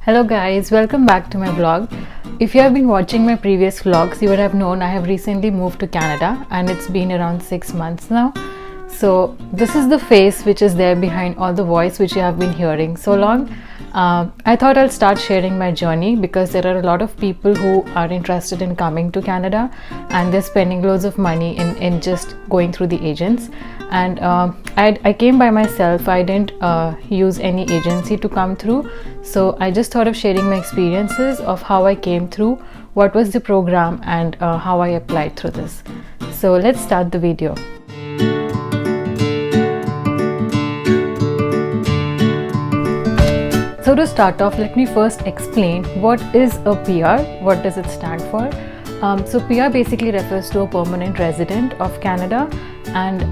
Hello guys, welcome back to my vlog. If you have been watching my previous vlogs, you would have known I have recently moved to Canada and it's been around 6 months now. So this is the face which is there behind all the voice which you have been hearing so long. I thought I'll start sharing my journey because there are a lot of people who are interested in coming to Canada and they're spending loads of money in just going through the agents. And I came by myself. I didn't use any agency to come through. So I just thought of sharing my experiences of how I came through, what was the program, and how I applied through this. So let's start the video. So to start off, let me first explain what is a PR, what does it stand for. So PR basically refers to a permanent resident of Canada, and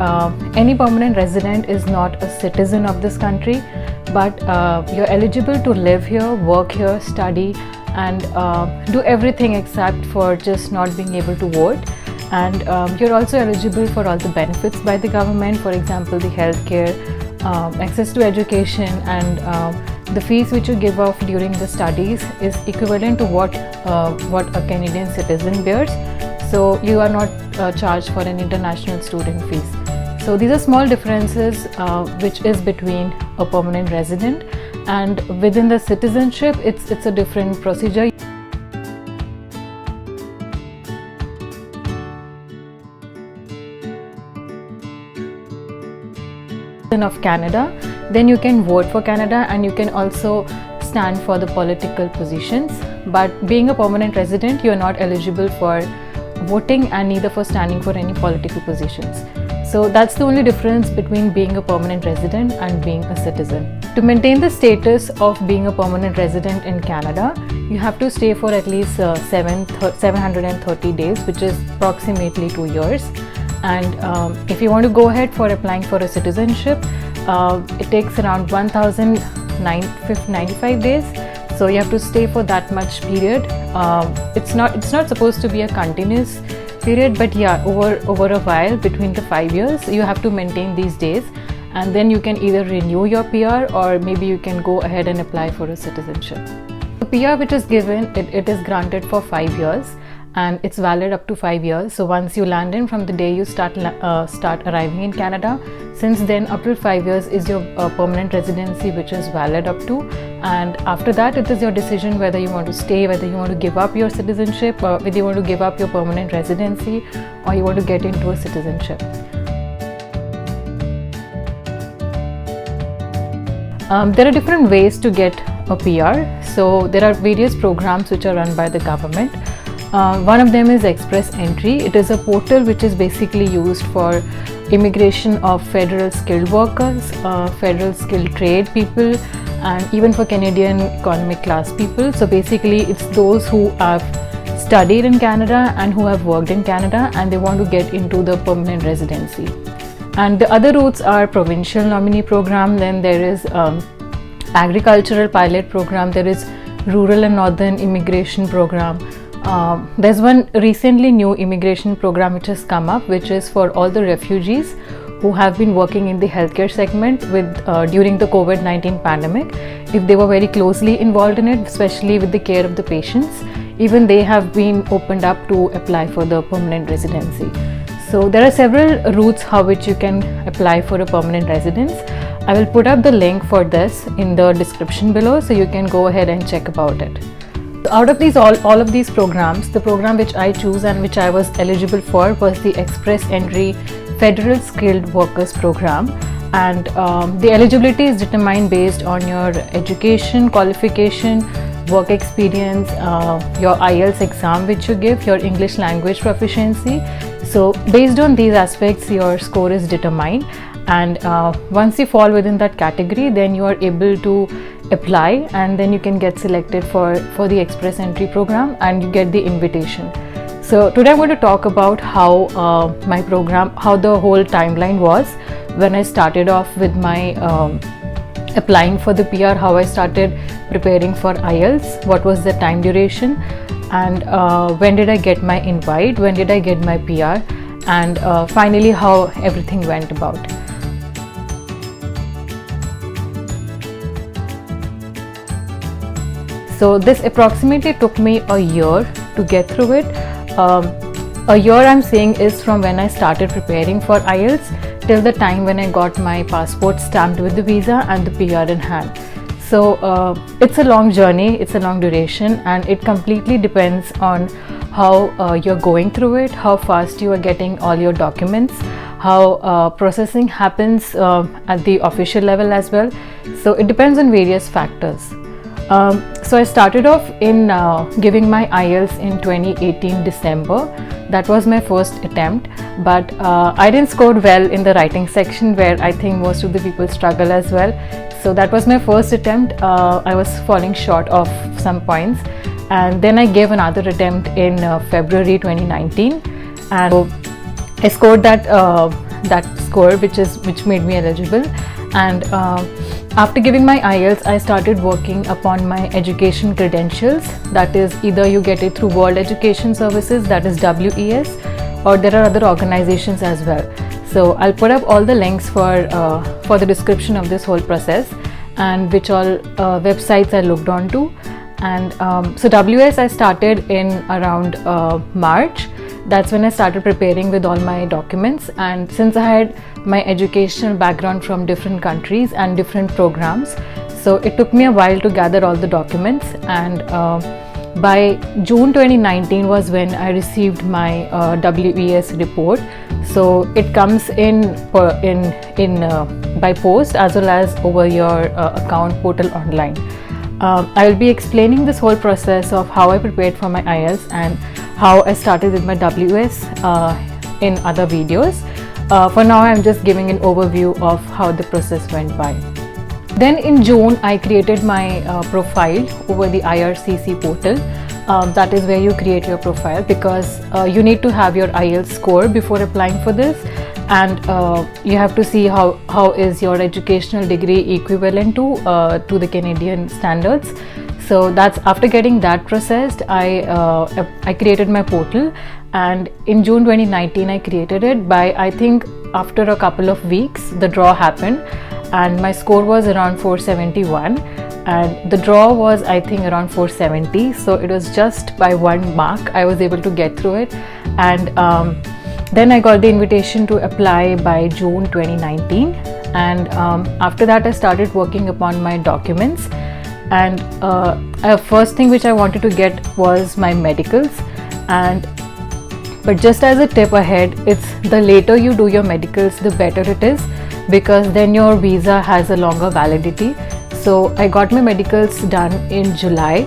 any permanent resident is not a citizen of this country, but you're eligible to live here, work here, study, and do everything except for just not being able to vote. And you're also eligible for all the benefits by the government, for example, the healthcare, access to education, and the fees which you give off during the studies is equivalent to what a Canadian citizen bears. So you are not charged for an international student fees. So these are small differences which is between a permanent resident, and within the citizenship it's a different procedure. Of Canada, then you can vote for Canada and you can also stand for the political positions. But being a permanent resident, you are not eligible for voting and neither for standing for any political positions. So that's the only difference between being a permanent resident and being a citizen. To maintain the status of being a permanent resident in Canada, you have to stay for at least 730 days, which is approximately 2 years. And if you want to go ahead for applying for a citizenship, it takes around 1,995 days. So you have to stay for that much period. It's not supposed to be a continuous period, but yeah, over a while, between the 5 years, you have to maintain these days, and then you can either renew your PR or maybe you can go ahead and apply for a citizenship. The PR which is given, it is granted for 5 years. And it's valid up to 5 years. So once you land in, from the day you start arriving in Canada, since then up to 5 years is your permanent residency, which is valid up to. And after that, it is your decision whether you want to stay, whether you want to give up your citizenship, or whether you want to give up your permanent residency, or you want to get into a citizenship. There are different ways to get a PR. So there are various programs which are run by the government. One of them is Express Entry. It is a portal which is basically used for immigration of federal skilled workers, federal skilled trade people, and even for Canadian economic class people. So basically it's those who have studied in Canada and who have worked in Canada and they want to get into the permanent residency. And the other routes are provincial nominee program, then there is agricultural pilot program, there is rural and northern immigration program. There's one recently new immigration program which has come up, which is for all the refugees who have been working in the healthcare segment during the COVID-19 pandemic. If they were very closely involved in it, especially with the care of the patients, even they have been opened up to apply for the permanent residency. So there are several routes how which you can apply for a permanent residence. I will put up the link for this in the description below, so you can go ahead and check about it. Out of these all of these programs, the program which I choose and which I was eligible for was the Express Entry Federal Skilled Workers Program, and the eligibility is determined based on your education, qualification, work experience, your IELTS exam which you give, your English language proficiency. So based on these aspects, your score is determined, and once you fall within that category, then you are able to apply, and then you can get selected for the Express Entry program and you get the invitation. So today I'm going to talk about how my program, how the whole timeline was when I started off with my applying for the PR, how I started preparing for IELTS, what was the time duration, and when did I get my invite, when did I get my PR, and finally how everything went about. So this approximately took me a year to get through it. A year I'm saying is from when I started preparing for IELTS till the time when I got my passport stamped with the visa and the PR in hand. So it's a long journey, it's a long duration, and it completely depends on how you're going through it, how fast you are getting all your documents, how processing happens at the official level as well. So it depends on various factors. So I started off in giving my IELTS in 2018 December. That was my first attempt, but I didn't score well in the writing section, where I think most of the people struggle as well. So that was my first attempt. I was falling short of some points, and then I gave another attempt in February 2019, and so I scored that score, which made me eligible. And after giving my IELTS, I started working upon my education credentials. That is, either you get it through World Education Services, that is WES, or there are other organizations as well. So I'll put up all the links for the description of this whole process and which all websites I looked on to. And so WES I started in around March. That's when I started preparing with all my documents, and since I had my educational background from different countries and different programs, so it took me a while to gather all the documents. And by June 2019 was when I received my WES report. So it comes in by post as well as over your account portal online. I will be explaining this whole process of how I prepared for my IELTS and how I started with my WS in other videos. For now, I'm just giving an overview of how the process went by. Then in June, I created my profile over the IRCC portal. That is where you create your profile, because you need to have your IELTS score before applying for this, and you have to see how is your educational degree equivalent to the Canadian standards. So that's after getting that processed, I created my portal, and in June 2019 I created it. By I think after a couple of weeks the draw happened, and my score was around 471, and the draw was I think around 470. So it was just by 1 mark I was able to get through it. And then I got the invitation to apply by June 2019, and after that I started working upon my documents. And first thing which I wanted to get was my medicals. But just as a tip ahead, it's the later you do your medicals, the better it is, because then your visa has a longer validity. So I got my medicals done in July.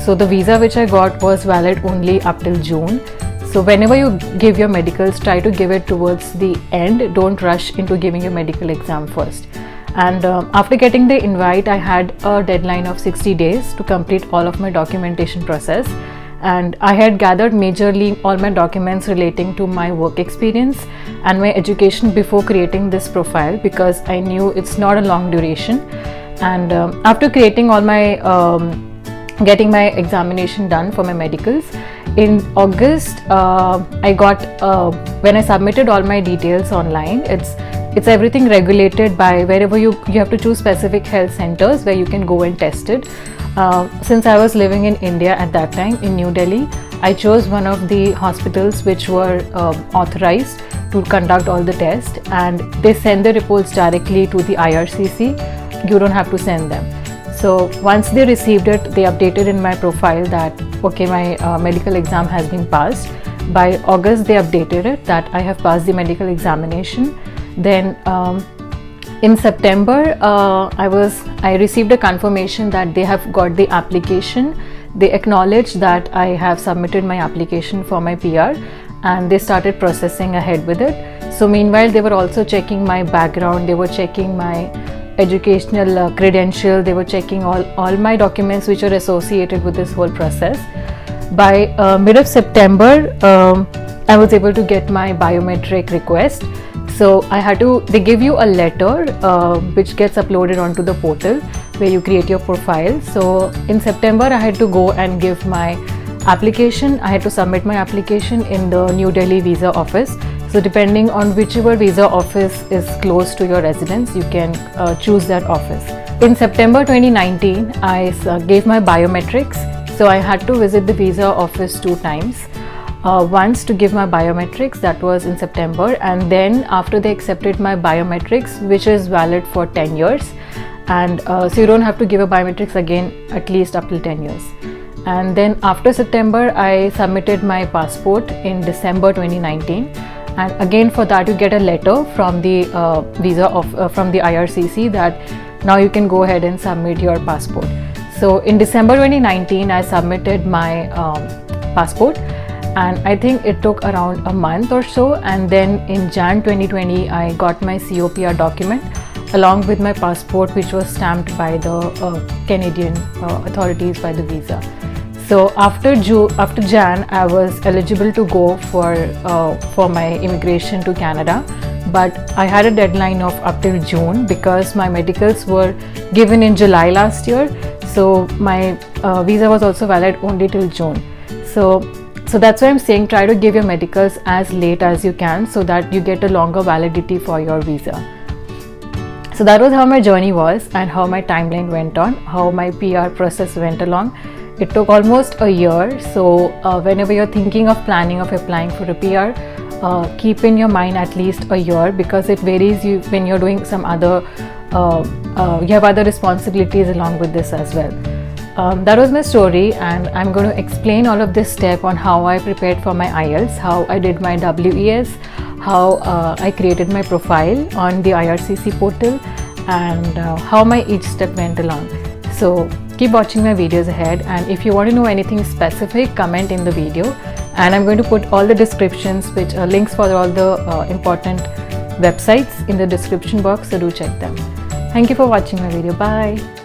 So the visa which I got was valid only up till June. So whenever you give your medicals, try to give it towards the end. Don't rush into giving your medical exam first. And after getting the invite, I had a deadline of 60 days to complete all of my documentation process. And I had gathered majorly all my documents relating to my work experience and my education before creating this profile, because I knew it's not a long duration. And after creating all my getting my examination done for my medicals in August, I got when I submitted all my details online, it's everything regulated by wherever you have to choose specific health centers where you can go and test it. Since I was living in India at that time in New Delhi, I chose one of the hospitals which were authorized to conduct all the tests, and they send the reports directly to the IRCC. You don't have to send them. So once they received it, they updated in my profile that okay, my medical exam has been passed. By August, they updated it that I have passed the medical examination. Then in September, I received a confirmation that they have got the application. They acknowledged that I have submitted my application for my PR, and they started processing ahead with it. So meanwhile, they were also checking my background. They were checking my educational credential. They were checking all my documents which are associated with this whole process. By mid of September, I was able to get my biometric request. So they give you a letter which gets uploaded onto the portal where you create your profile. So in September, I had to go and give my application. I had to submit my application in the New Delhi visa office. So depending on whichever visa office is close to your residence, you can choose that office. In September 2019, I gave my biometrics. So I had to visit the visa office 2 times. Once to give my biometrics, that was in September, and then after they accepted my biometrics, which is valid for 10 years, and so you don't have to give a biometrics again at least up till 10 years. And then after September, I submitted my passport in December 2019, and again for that you get a letter from the from the IRCC that now you can go ahead and submit your passport. So in December 2019, I submitted my passport, and I think it took around a month or so, and then in Jan 2020 I got my COPR document along with my passport, which was stamped by the Canadian authorities by the visa. So after Jan, I was eligible to go for my immigration to Canada, but I had a deadline of up till June because my medicals were given in July last year. So my visa was also valid only till June. So that's why I'm saying try to give your medicals as late as you can so that you get a longer validity for your visa. So that was how my journey was and how my timeline went on, how my PR process went along. It took almost a year. So whenever you're thinking of planning of applying for a PR, keep in your mind at least a year, because it varies when you're doing some other, you have other responsibilities along with this as well. That was my story, and I'm going to explain all of this step on how I prepared for my IELTS, how I did my WES, how I created my profile on the IRCC portal, and how my each step went along. So keep watching my videos ahead, and if you want to know anything specific, comment in the video, and I'm going to put all the descriptions, which are links for all the important websites in the description box, so do check them. Thank you for watching my video. Bye.